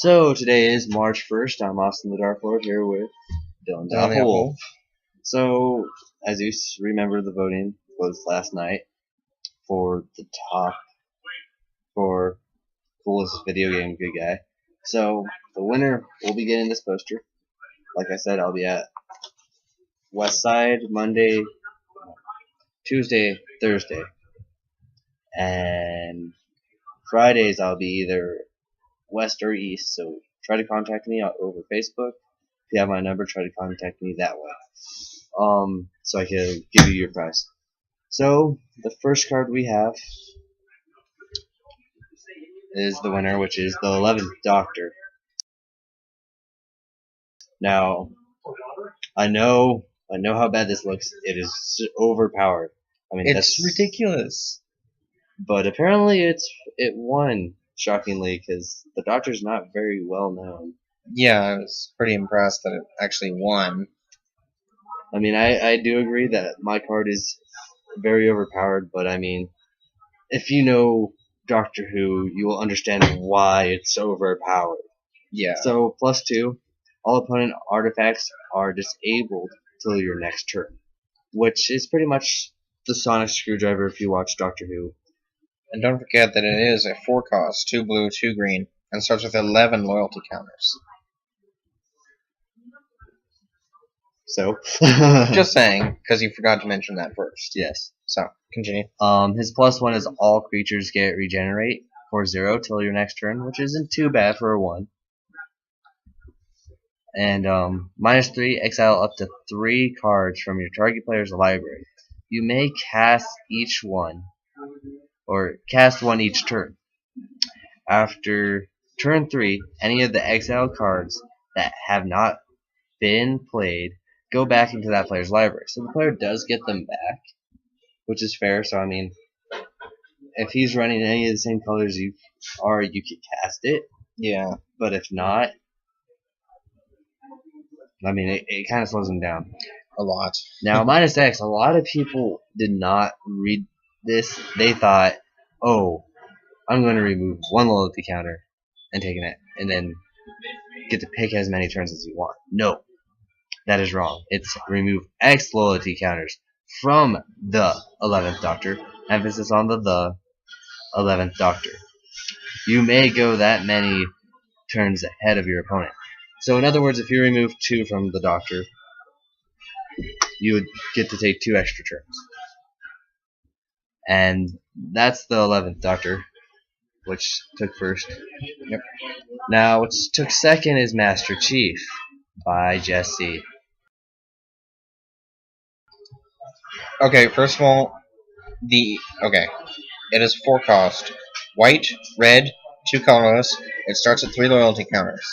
So today is March 1st. I'm Austin the Dark Lord here with Dylan the Apple. So, as you remember, the voting was last night for the top for coolest video game good guy. So the winner will be getting this poster. Like I said, I'll be at West Side Monday, Tuesday, Thursday, and Fridays I'll be either west or east. So try to contact me over Facebook. If you have my number, try to contact me that way. So I can give you your prize. So the first card we have is the winner, which is the 11th Doctor. Now, I know how bad this looks. It is overpowered. I mean, it's ridiculous. But apparently, it won shockingly because the Doctor's not very well known. Yeah, I was pretty impressed that it actually won. I mean, I do agree that my card is very overpowered, but I mean, if you know Doctor Who, you will understand why it's overpowered. Yeah. So, +2, all opponent artifacts are disabled till your next turn, which is pretty much the sonic screwdriver if you watch Doctor Who. And don't forget that it is a 4-cost, 2 blue, 2 green, and starts with 11 loyalty counters. So, just saying, because you forgot to mention that first. Yes. So, continue. His +1 is all creatures get regenerate for 0 till your next turn, which isn't too bad for a 1. And -3, exile up to 3 cards from your target player's library. You may cast each one, or cast one each turn. After turn 3, any of the exiled cards that have not been played go back into that player's library. So the player does get them back, which is fair. So I mean, if he's running any of the same colors you are, you could cast it. Yeah. But if not, I mean, it kind of slows him down a lot. Now, -X, a lot of people did not read this. They thought, oh, I'm going to remove 1 loyalty counter and take it, and then get to pick as many turns as you want. No, that is wrong. It's remove X loyalty counters from the 11th Doctor. Emphasis on the 11th Doctor. You may go that many turns ahead of your opponent. So in other words, if you remove 2 from the Doctor, you would get to take 2 extra turns. And that's the 11th Doctor, which took first. Yep. Now, what took second is Master Chief by Jesse. Okay, first of all, it is 4-cost. White, red, 2 colorless. It starts at 3 loyalty counters.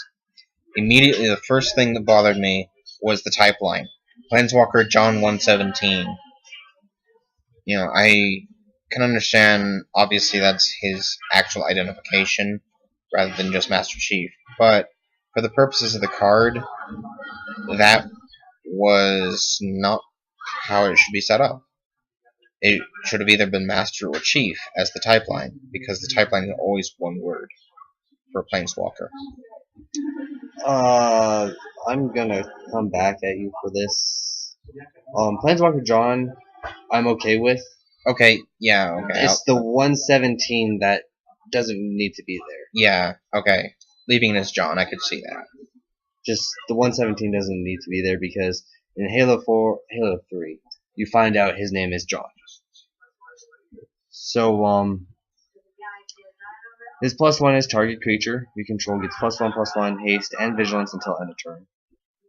Immediately, the first thing that bothered me was the type line. Panewalker John 117. You know, I can understand, obviously, that's his actual identification, rather than just Master Chief. But, for the purposes of the card, that was not how it should be set up. It should have either been Master or Chief as the type line, because the type line is always one word for a Planeswalker. I'm gonna come back at you for this. Planeswalker John, I'm okay with. Okay, yeah, okay. It's the 117 that doesn't need to be there. Yeah, okay. Leaving it as John, I could see that. Just the 117 doesn't need to be there because in Halo 3, you find out his name is John. So, his +1 is target creature you control gets +1/+1 haste and vigilance until end of turn.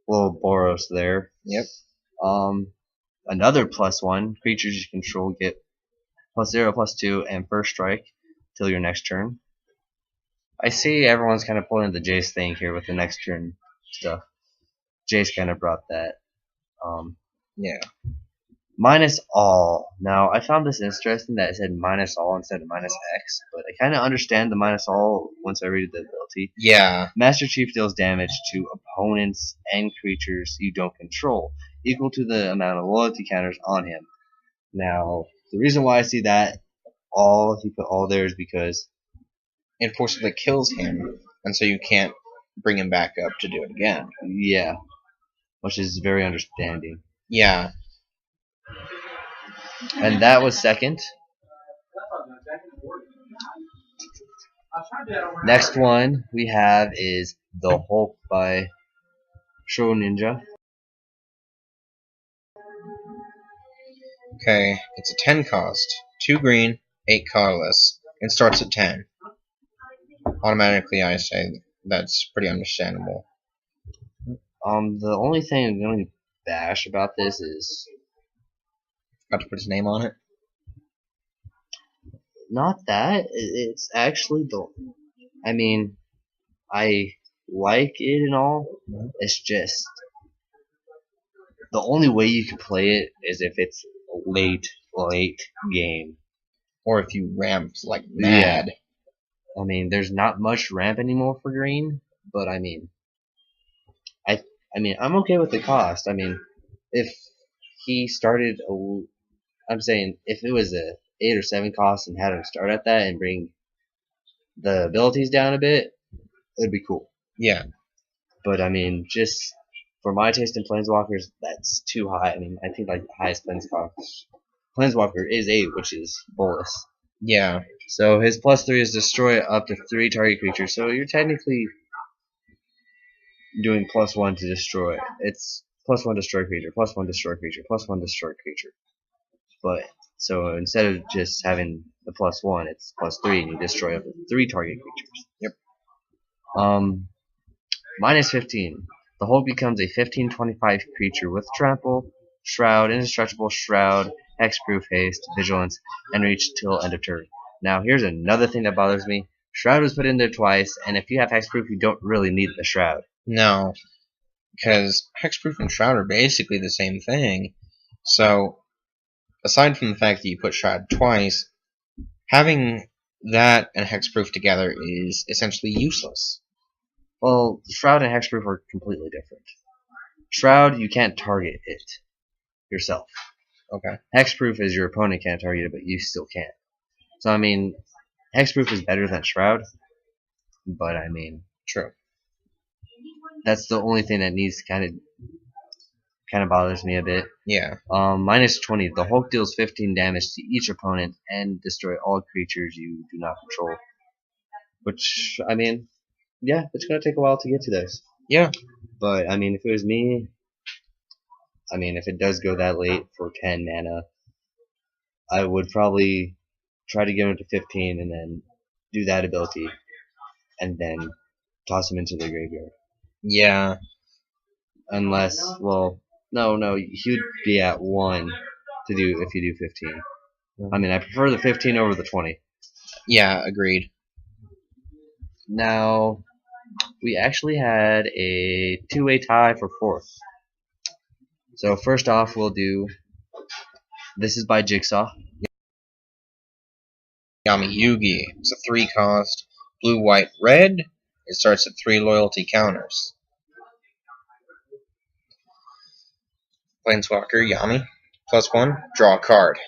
A little Boros there. Yep. Another +1 creatures you control get +0/+2 and first strike till your next turn. I see everyone's kind of pulling the Jace thing here with the next turn stuff. Jace kind of brought that. Yeah. -all. Now, I found this interesting that it said -all instead of -X, but I kind of understand the -all once I read the ability. Yeah. Master Chief deals damage to opponents and creatures you don't control, equal to the amount of loyalty counters on him. Now, the reason why I see that he put all there is because it forcibly kills him, and so you can't bring him back up to do it again. Yeah, which is very understanding. Yeah. And that was second. Next one we have is The Hulk by Show Ninja. Okay, it's a 10 cost, 2 green, 8 colorless, and starts at 10. Automatically, I say that's pretty understandable. The only thing I'm going to bash about this is Got to put his name on it. not that. It's actually the. I mean, I like it and all. It's just the only way you can play it is if it's a late game. Or if you ramp like mad. I mean, there's not much ramp anymore for green, but I mean, I'm okay with the cost. I mean, if he started I'm saying if it was a 8 or 7 cost and had him start at that and bring the abilities down a bit, it'd be cool. Yeah. But I mean, just for my taste in Planeswalkers, that's too high. I mean, I think like the highest Planeswalker is 8, which is Bolus. Yeah. So his +3 is destroy up to 3 target creatures. So you're technically doing +1 to destroy. It's +1 destroy creature, +1 destroy creature, +1 destroy creature. But so instead of just having the +1, it's +3, and you destroy up to 3 target creatures. Yep. -15. The Hulk becomes a 15/25 creature with trample, shroud, indestructible shroud, hexproof, haste, vigilance, and reach till end of turn. Now here's another thing that bothers me. Shroud was put in there twice, and if you have hexproof, you don't really need the shroud. No. Because hexproof and shroud are basically the same thing. So, aside from the fact that you put shroud twice, having that and hexproof together is essentially useless. Well, shroud and hexproof are completely different. Shroud, you can't target it yourself. Okay. Hexproof is your opponent can't target it, but you still can. So I mean, hexproof is better than shroud, but I mean, True. that's the only thing that needs kind of bothers me a bit. Yeah. -20. The Hulk deals 15 damage to each opponent and destroy all creatures you do not control. Which I mean, yeah, it's gonna take a while to get to those. Yeah. But I mean, if it was me, I mean, if it does go that late for 10 mana, I would probably try to get him to 15 and then do that ability, and then toss him into the graveyard. Yeah. Unless, well, no, he'd be at 1 to do if you do 15. I mean, I prefer the 15 over the 20. Yeah, agreed. Now, we actually had a two-way tie for 4th. So first off, we'll do, this is by Jigsaw. Yami Yugi. It's a 3 cost, blue, white, red. It starts at 3 loyalty counters. Planeswalker, Yami. +1, draw a card.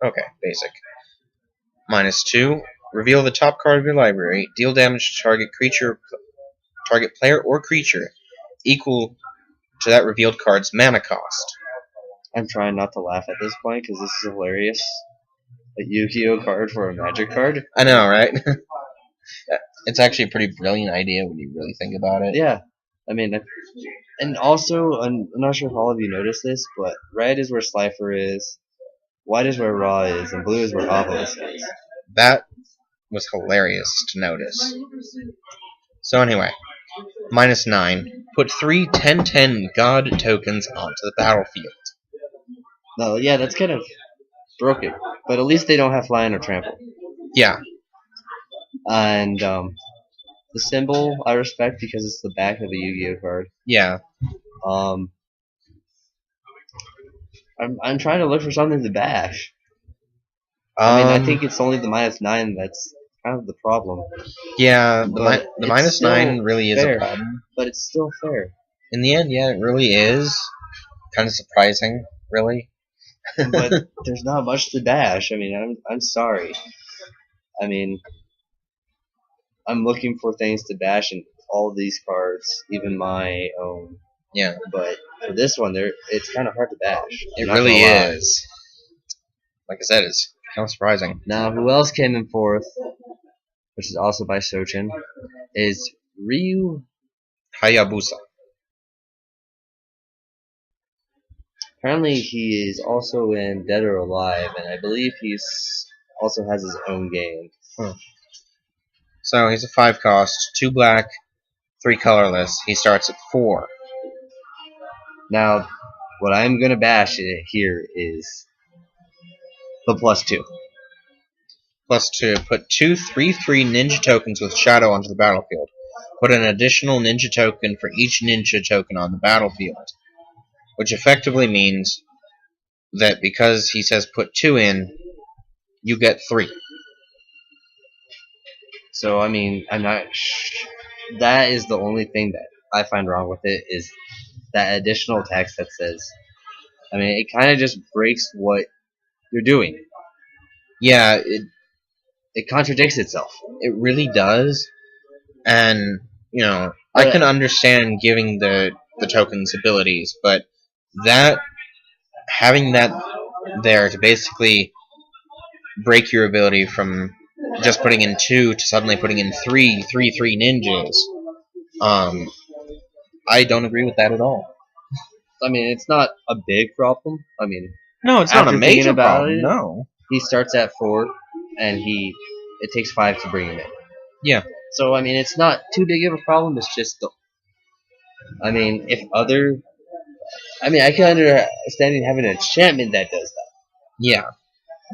Okay, basic. -2, reveal the top card of your library. Deal damage to target player or creature equal to that revealed card's mana cost. I'm trying not to laugh at this point because this is hilarious. A Yu-Gi-Oh card for a Magic card? I know, right? It's actually a pretty brilliant idea when you really think about it. Yeah. I mean, and also, I'm not sure if all of you noticed this, but red is where Slifer is, white is where Raw is, and blue is where Obelisk is. That was hilarious to notice. So anyway, -9. Put 3 10/10 God tokens onto the battlefield. No, yeah, that's kind of broken, but at least they don't have flying or trample. Yeah. And the symbol I respect because it's the back of a Yu-Gi-Oh card. Yeah. I'm trying to look for something to bash. I mean, I think it's only the -9 that's kind of the problem. Yeah, the -9 really is fair, a problem. But it's still fair. In the end, yeah, it really is. Kind of surprising, really. But there's not much to bash. I mean, I'm sorry. I mean, I'm looking for things to bash, and all these cards, even my own. Yeah, But for this one, it's kind of hard to bash. it Not really gonna lie. is. Like I said, it's kind of surprising. Now, who else came in fourth, which is also by Sochin, is Ryu. Hayabusa. Apparently, he is also in Dead or Alive, and I believe he's also has his own game. So he's a 5 cost, 2 black, 3 colorless. He starts at 4. Now, what I'm gonna bash here is the +2. +2. Put 2 3/3 ninja tokens with shadow onto the battlefield. Put an additional ninja token for each ninja token on the battlefield. Which effectively means that because he says put 2 in, you get 3. So, I mean, I'm not. That is the only thing that I find wrong with it is that additional text that says. I mean, it kind of just breaks what you're doing. Yeah, It contradicts itself. it really does. And, I can understand giving the tokens abilities, but having that there to basically break your ability from just putting in 2 to suddenly putting in 3 ninjas, I don't agree with that at all. I mean, it's not a big problem. I mean, No, it's not a after thinking major about problem. it, No. he starts at 4, and it takes 5 to bring him in. Yeah. So, I mean, it's not too big of a problem. It's just, I mean, I can understand having an enchantment that does that. Yeah.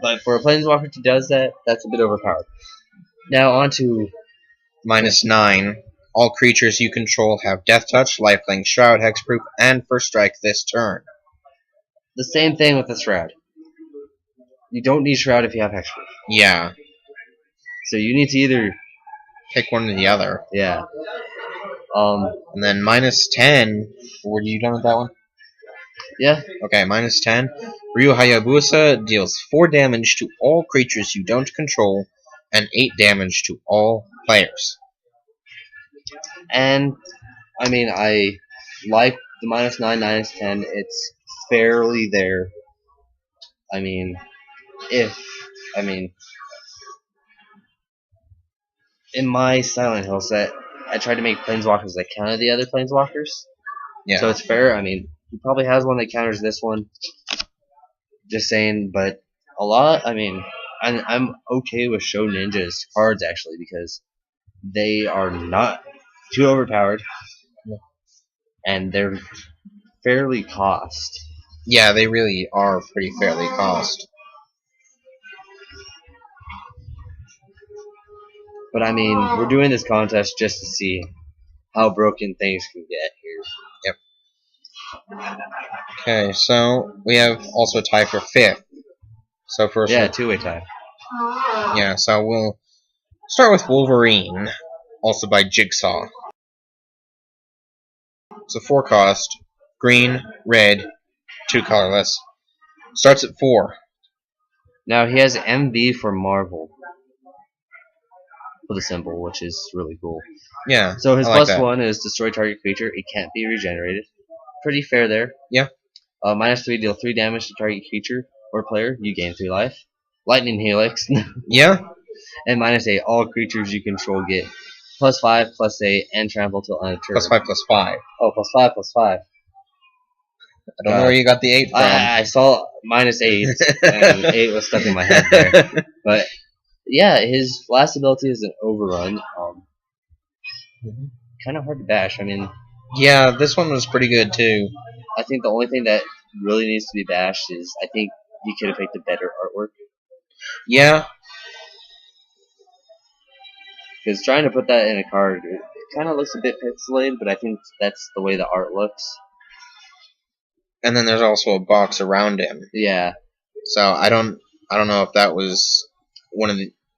But for a planeswalker that does that, that's a bit overpowered. Now on to -9. All creatures you control have Death Touch, Lifelink, Shroud, Hexproof, and First Strike this turn. the same thing with the Shroud. You don't need Shroud if you have Hexproof. Yeah. So you need to either Pick one or the other. yeah. And then -10. Were you done with that one? Yeah. Okay, -10. Ryu Hayabusa deals 4 damage to all creatures you don't control, and 8 damage to all players. And I mean, I like the -9, -10. It's fairly there. I mean, in my Silent Hill set, I tried to make planeswalkers that counter the other planeswalkers. Yeah. So it's fair. I mean, he probably has one that counters this one. Just saying, but a lot. I mean, I'm okay with Show Ninja's cards actually because they are not too overpowered, and they're fairly cost. Yeah, they really are pretty fairly cost. But I mean, we're doing this contest just to see how broken things can get here. Yep. Okay, so we have also a tie for 5th. So first, Yeah, two-way tie. Yeah, so we'll start with Wolverine, also by Jigsaw. It's a 4 cost, green, red, 2 colorless. Starts at 4. Now he has MB for Marvel for the symbol, which is really cool. Yeah. So his I like +1 is destroy target creature. It can't be regenerated. Pretty fair there. Yeah. -3, deal 3 damage to target creature or player. You gain 3 life. Lightning Helix. Yeah. And -8, all creatures you control get +5, +8, and trample till end of turn. +5/+5. Oh, +5/+5. I don't know where you got the 8 from. I saw -8, and 8 was stuck in my head there. But yeah, his last ability is an overrun. Kind of hard to bash. I mean, yeah, this one was pretty good too. I think the only thing that really needs to be bashed is I think you could have picked a better artwork. Yeah. Because trying to put that in a card, it kind of looks a bit pixelated, but I think that's the way the art looks. And then there's also a box around him. Yeah. So I don't know if that was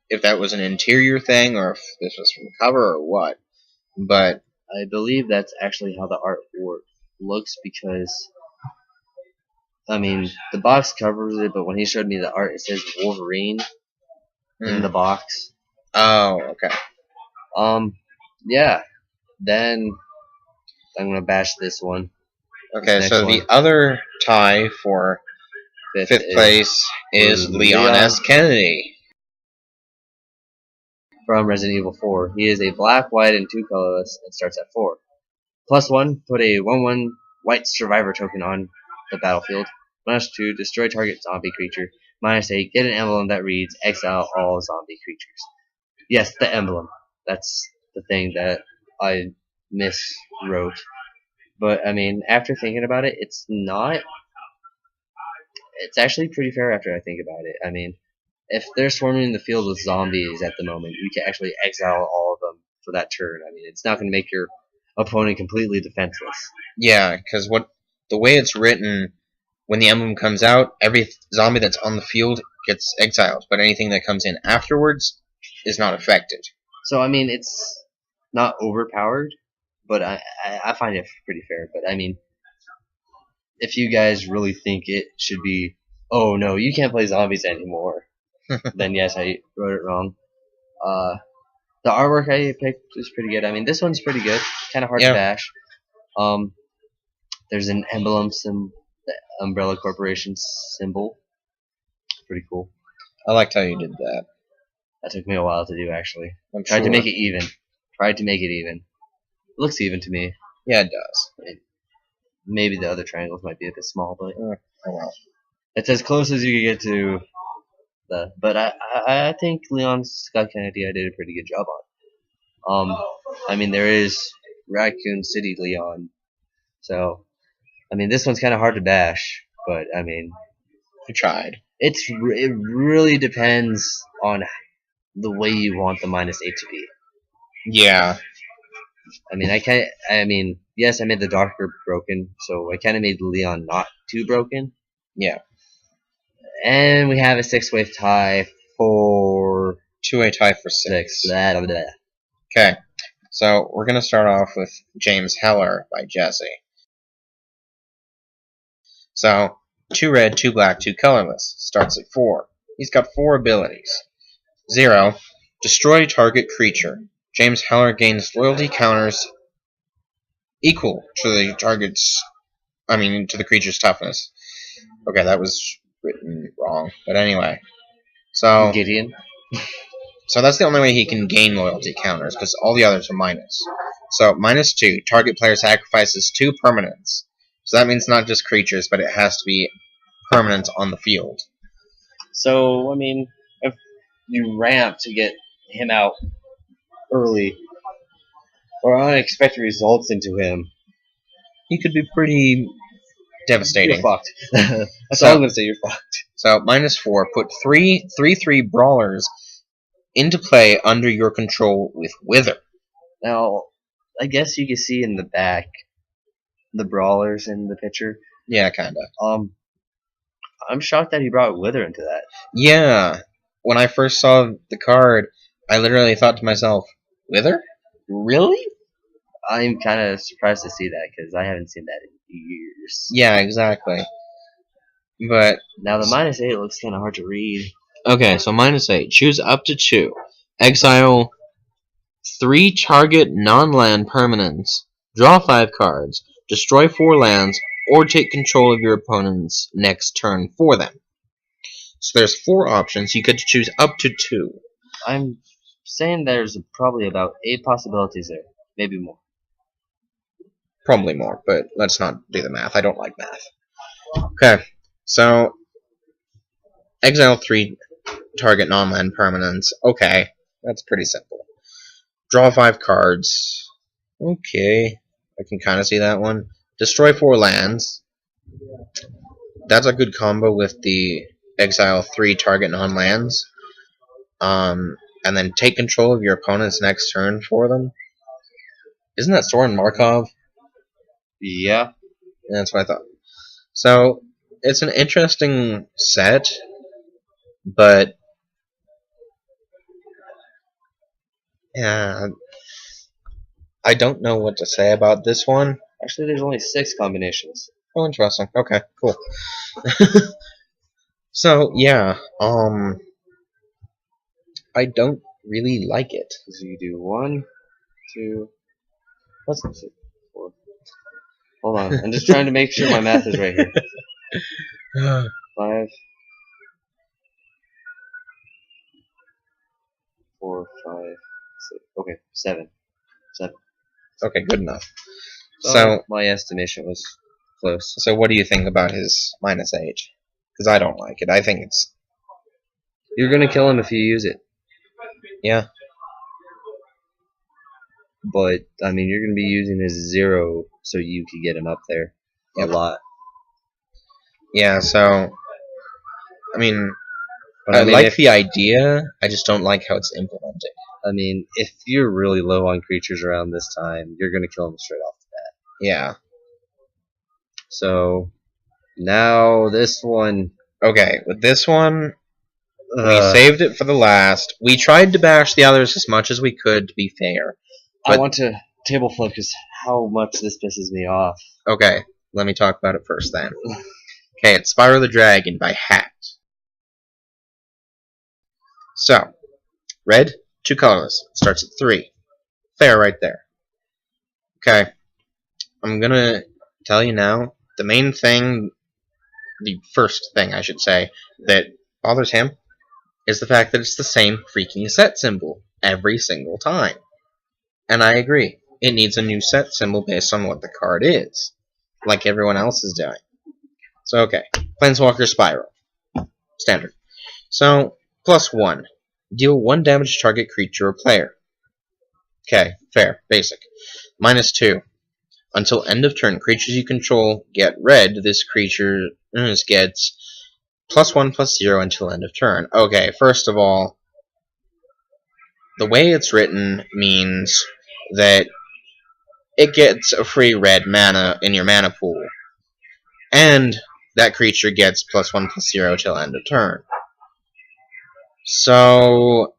if that was an interior thing or if this was from the cover or what. But I believe that's actually how the artwork looks because, I mean, the box covers it, but when he showed me the art, it says Wolverine in the box. Oh, okay. Yeah. Then I'm gonna bash this one. Okay, This so next the one. other tie for fifth place is Leon S. Kennedy. From Resident Evil 4. He is a black, white, and 2 colorless and starts at 4. +1, put a 1/1 white survivor token on the battlefield. -2, destroy target zombie creature. -8, get an emblem that reads exile all zombie creatures. Yes, the emblem. That's the thing that I miswrote. But I mean, after thinking about it, it's not. It's actually pretty fair after I think about it. I mean, if they're swarming the field with zombies at the moment, you can actually exile all of them for that turn. I mean, it's not going to make your opponent completely defenseless. Yeah, because the way it's written, when the emblem comes out, every zombie that's on the field gets exiled, but anything that comes in afterwards is not affected. So I mean, it's not overpowered, but I find it pretty fair. But I mean, if you guys really think it should be, oh no, you can't play zombies anymore, then yes, I wrote it wrong. The artwork I picked is pretty good. I mean, this one's pretty good. Kind of hard to bash. There's an emblem, the Umbrella Corporation symbol. Pretty cool. I liked how you did that. That took me a while to do, actually. Tried to make it even. Tried to make it even. It looks even to me. Yeah, it does. Maybe the other triangles might be a bit small, but oh well. It's as close as you can get to the. But I think Leon Scott Kennedy I did a pretty good job on. I mean, there is Raccoon City Leon, so I mean this one's kind of hard to bash, but I mean, I tried. It really depends on the way you want the -8 to be. Yeah. I mean, yes, I made the darker broken, so I kind of made Leon not too broken. Yeah. And we have a 6-wave tie for 2-way tie for 6. Blah, blah, blah. Okay. So we're gonna start off with James Heller by Jesse. So 2 red, 2 black, 2 colorless. Starts at 4. He's got 4 abilities. 0. Destroy target creature. James Heller gains loyalty counters equal to the to the creature's toughness. Okay, that was written wrong. But anyway. So Gideon. So that's the only way he can gain loyalty counters, because all the others are minus. So -2, target player sacrifices 2 permanents. So that means not just creatures, but it has to be permanents on the field. So, I mean, if you ramp to get him out early, or unexpected results into him, he could be pretty devastating. You're fucked. That's all I'm going to say, you're fucked. So, -4, put 3/3 brawlers into play under your control with Wither. Now, I guess you can see in the back the brawlers in the picture. Yeah, kinda. I'm shocked that he brought Wither into that. Yeah. When I first saw the card, I literally thought to myself, Wither? Really? I'm kind of surprised to see that, because I haven't seen that in years. Yeah, exactly. But now the -8 looks kind of hard to read. Okay, so -8. Choose up to 2. Exile 3 target non-land permanents. Draw 5 cards. Destroy 4 lands, or take control of your opponent's next turn for them. So there's 4 options. You could choose up to 2. I'm saying there's probably about 8 possibilities there. Maybe more. Probably more, but let's not do the math. I don't like math. Okay, so exile 3 target non-land permanents. Okay, that's pretty simple. Draw 5 cards. Okay, I can kind of see that one. Destroy 4 lands. That's a good combo with the exile 3 target non-lands. And then take control of your opponent's next turn for them. Isn't that Soren Markov? Yeah. That's what I thought. So, it's an interesting set, but yeah, I don't know what to say about this one. Actually, there's only 6 combinations. Oh, interesting. Okay, cool. So, yeah, I don't really like it. So you do 1, 2, What's 4? Hold on. I'm just trying to make sure my math is right here. 5, 4, 5, 6. Okay, 7. 7. Okay, good enough. So my estimation was close. So what do you think about his -8? Because I don't like it. I think it's... You're gonna kill him if you use it. Yeah. But, I mean, you're gonna be using his 0 so you could get him up there a lot. Yeah, so... I mean... But I like the idea, I just don't like how it's implemented. I mean, if you're really low on creatures around this time, you're gonna kill him straight off the bat. Yeah. So, now this one... Okay, with this one, we saved it for the last. We tried to bash the others as much as we could, to be fair. I want to table flip because how much this pisses me off. Okay, let me talk about it first then. Okay, it's Spyro the Dragon by Hat. So, red, 2 colorless. Starts at 3. Fair right there. Okay, I'm gonna tell you now, the main thing, the first thing I should say, that bothers him is the fact that it's the same freaking set symbol every single time. And I agree. It needs a new set symbol based on what the card is, like everyone else is doing. So, okay. Planeswalker Spyro. Standard. So, +1. Deal 1 damage to target creature or player. Okay, fair. Basic. -2. Until end of turn, creatures you control get red. This creature gets +1/+0 until end of turn. Okay, first of all, the way it's written means that it gets a free red mana in your mana pool, and that creature gets +1/+0 till end of turn. So,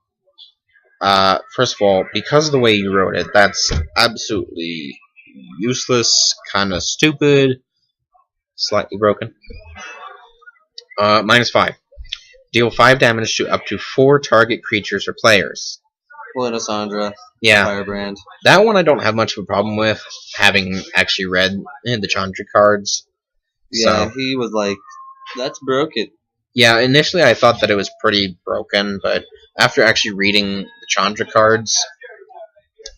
first of all, because of the way you wrote it, that's absolutely useless, kind of stupid, slightly broken. -5. Deal 5 damage to up to 4 target creatures or players. Sandra. Yeah. Firebrand. That one I don't have much of a problem with, having actually read the Chandra cards. Yeah, so, he was like, that's broken. Yeah, initially I thought that it was pretty broken, but after actually reading the Chandra cards,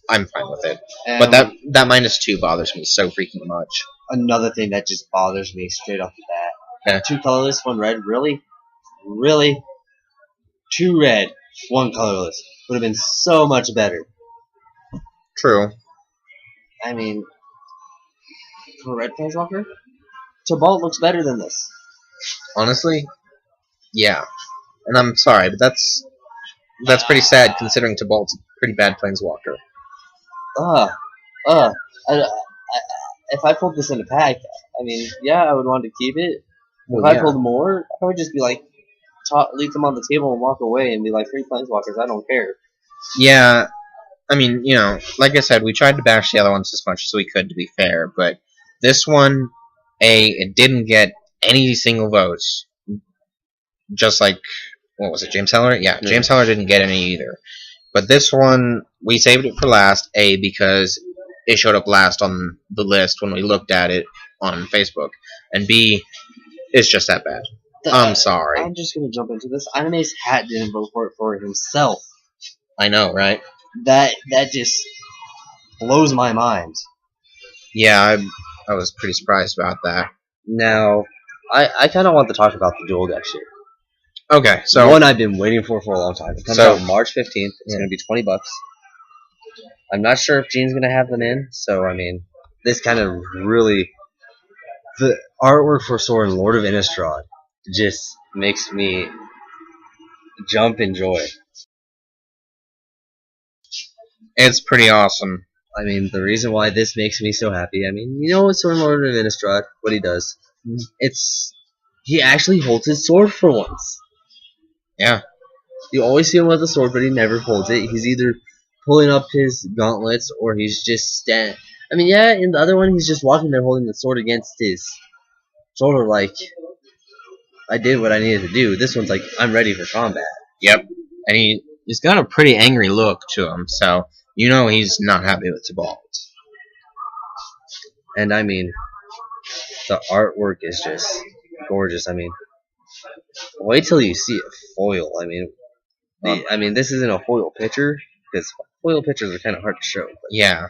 I'm fine with it. But that -2 bothers me so freaking much. Another thing that just bothers me straight off the bat. Yeah. 2 colorless, 1 red. Really? Really? 2 red, 1 colorless. Would have been so much better. True. I mean, for Red Planeswalker, Tibalt looks better than this. Honestly, yeah. And I'm sorry, but that's pretty sad considering Tibalt's a pretty bad Planeswalker. If I pulled this in a pack, I mean, yeah, I would want to keep it. Well, if I pulled more, I would just be like, leave them on the table and walk away and be like, 3 Planeswalkers, I don't care. Yeah, I mean, you know, like I said, we tried to bash the other ones as much as we could, to be fair, but this one, it didn't get any single votes. Just like, what was it, James Heller? Yeah, James Heller didn't get any either. But this one, we saved it for last, A, because it showed up last on the list when we looked at it on Facebook, and B, it's just that bad. I'm sorry. I'm just going to jump into this. Anime's Hat didn't vote for it for himself. I know, right? That just blows my mind. Yeah, I was pretty surprised about that. Now, I kind of want to talk about the dual decks here. Okay, so one I've been waiting for a long time. It comes out March 15th. It's going to be $20. I'm not sure if Gene's going to have them in, so I mean, this kind of really, the artwork for Sorin, Lord of Innistrad, just makes me jump in joy. It's pretty awesome. I mean, the reason why this makes me so happy, I mean, you know, Sorin, Lord of Innistrad, what he does, he actually holds his sword for once. Yeah. You always see him with a sword, but he never holds it. He's either pulling up his gauntlets or he's just I mean, yeah, in the other one, he's just walking there holding the sword against his shoulder like, I did what I needed to do. This one's like, I'm ready for combat. Yep. And he's got a pretty angry look to him, so you know he's not happy with Tibalt. And I mean, the artwork is just gorgeous. I mean, wait till you see a foil. I mean, this isn't a foil picture because foil pictures are kind of hard to show. But Yeah.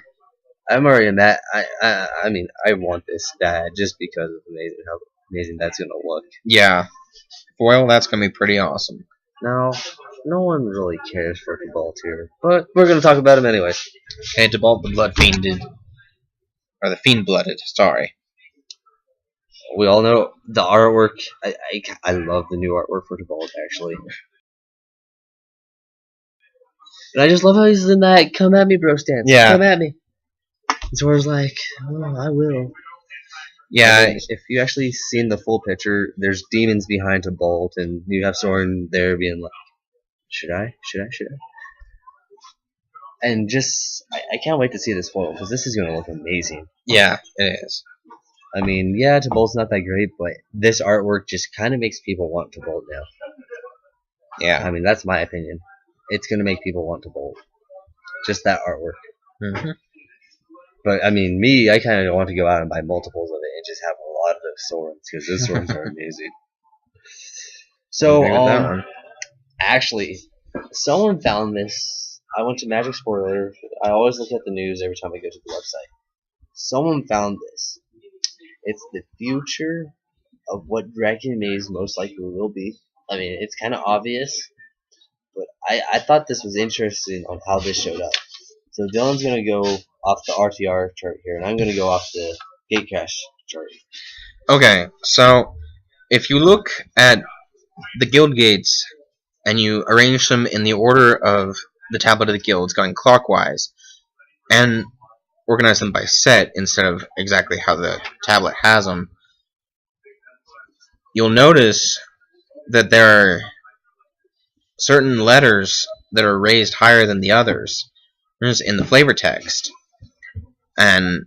I'm already mad. I mean, I want this bad just because of how amazing that's gonna look. Yeah. Foil, that's going to be pretty awesome. Now, no one really cares for Cabal here, but we're gonna talk about him anyway. Okay, Debalt the Blood Fiended. Or the Fiend Blooded, sorry. We all know the artwork. I love the new artwork for Cabal, actually. And I just love how he's in that "come at me, bro" stance. Yeah. Come at me. It's where it's like, oh, I will. Yeah. I mean, if you actually seen the full picture, there's demons behind a bolt, and you have Soren there being like, should I? And just, I can't wait to see this foil, because this is going to look amazing. Yeah, it is. I mean, yeah, Tabolt's not that great, but this artwork just kind of makes people want Tabolt now. Yeah. I mean, that's my opinion. It's going to make people want Tabolt. Just that artwork. Mm-hmm. But, I mean, me, I kind of want to go out and buy multiples of it and just have a lot of those swords, because those swords are amazing. So, actually, someone found this. I went to Magic Spoiler. I always look at the news every time I go to the website. Someone found this. It's the future of what Dragon Maze most likely will be. I mean, it's kind of obvious, but I thought this was interesting on how this showed up. So Dylan's going to go off the RTR chart here, and I'm going to go off the Gate Crash chart. Okay, so if you look at the guild gates and you arrange them in the order of the Tablet of the Guilds going clockwise, and organize them by set instead of exactly how the tablet has them, you'll notice that there are certain letters that are raised higher than the others in the flavor text. And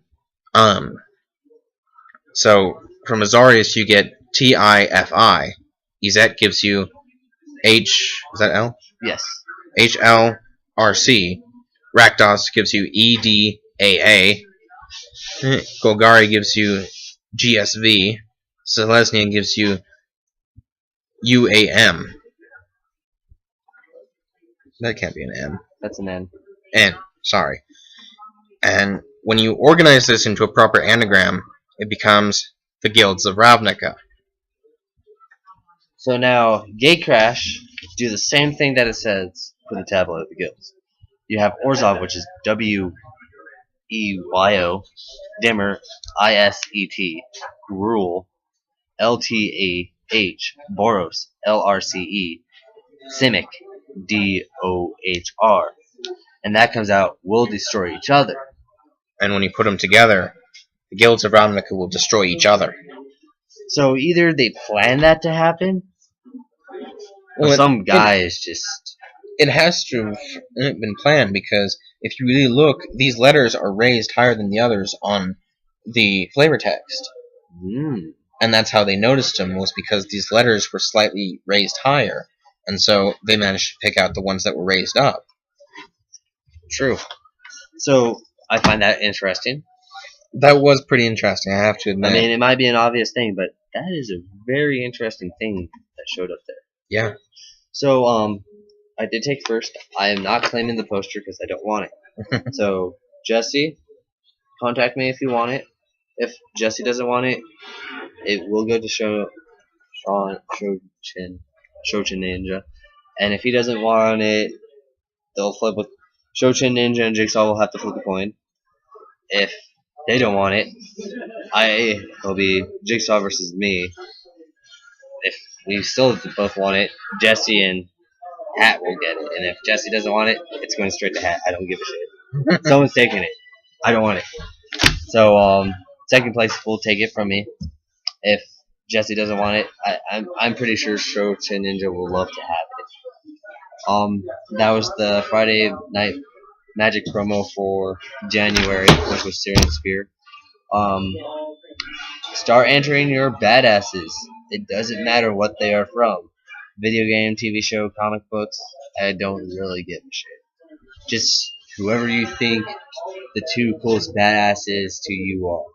so from Azarius you get T-I-F-I. Izet gives you H, is that L? Yes. H-L-R-C. Rakdos gives you E-D-A-A. Golgari gives you GSV. Selesnya gives you UAM. That can't be an M. That's an N. N, sorry. And when you organize this into a proper anagram, it becomes the Guilds of Ravnica. So now, Gate Crash do the same thing that it says for the Tablet of the Guilds. You have Orzhov, which is W-E-Y-O, Dimmer, I-S-E-T, Gruul, L-T-A-H, Boros, L-R-C-E, Simic, D-O-H-R. And that comes out, will destroy each other. And when you put them together, the Guilds of Ravnica will destroy each other. So either they plan that to happen, or some guy is just... It has to have been planned, because if you really look, these letters are raised higher than the others on the flavor text. Mm. And that's how they noticed them, was because these letters were slightly raised higher. And so they managed to pick out the ones that were raised up. True. So I find that interesting. That was pretty interesting, I have to admit. I mean, it might be an obvious thing, but that is a very interesting thing that showed up there. Yeah. So, I did take first. I am not claiming the poster because I don't want it. So, Jesse, contact me if you want it. If Jesse doesn't want it, it will go to Shojin Ninja. And if he doesn't want it, they'll flip with Shojin Ninja and Jigsaw will have to flip the coin. If they don't want it, it'll be Jigsaw versus me. If we still both want it, Jesse and Hat will get it. And if Jesse doesn't want it, it's going straight to Hat. I don't give a shit. Someone's taking it. I don't want it. So, second place will take it from me. If Jesse doesn't want it, I'm pretty sure Shojin Ninja will love to have it. That was the Friday night Magic promo for January, which was Syrian Spear. Start entering your badasses. It doesn't matter what they are from. Video game, TV show, comic books. I don't really give a shit. Just whoever you think the two coolest badasses to you are.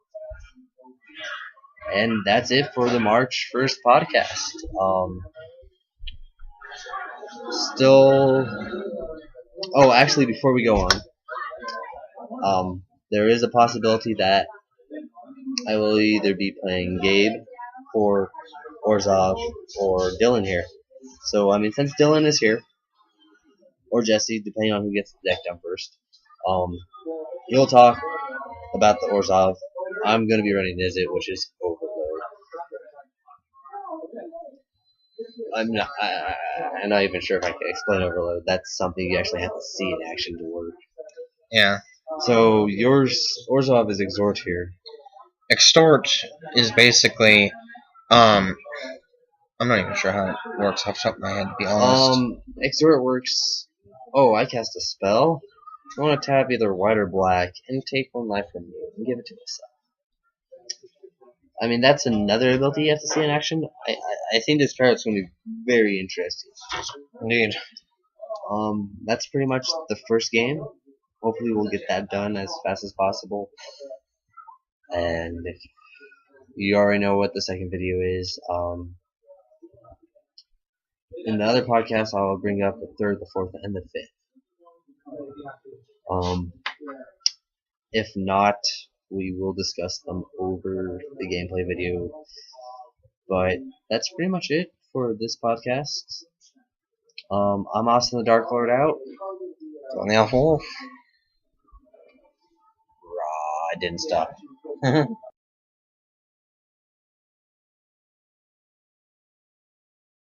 And that's it for the March 1st podcast. Still, oh, actually, before we go on, there is a possibility that I will either be playing Gabe or Orzov or Dylan here. So, I mean, since Dylan is here, or Jesse, depending on who gets the deck done first, he'll talk about the Orzov. I'm going to be running Nizit, which is Overload. I'm not even sure if I can explain Overload. That's something you actually have to see in action to work. Yeah. So yours, Orzov is Exhort here. Extort is basically, I'm not even sure how it works off the top of my head, to be honest. Exhort works. Oh, I cast a spell. I want to tap either white or black and take one life from you and give it to myself. I mean, that's another ability you have to see in action. I think this card's going to be very interesting. Indeed. That's pretty much the first game. Hopefully, we'll get that done as fast as possible. And if you already know what the second video is, in the other podcast, I'll bring up the third, the fourth, and the fifth. If not, we will discuss them over the gameplay video. But that's pretty much it for this podcast. I'm Austin the Dark Lord out. On the Alpha Wolf. I didn't stop.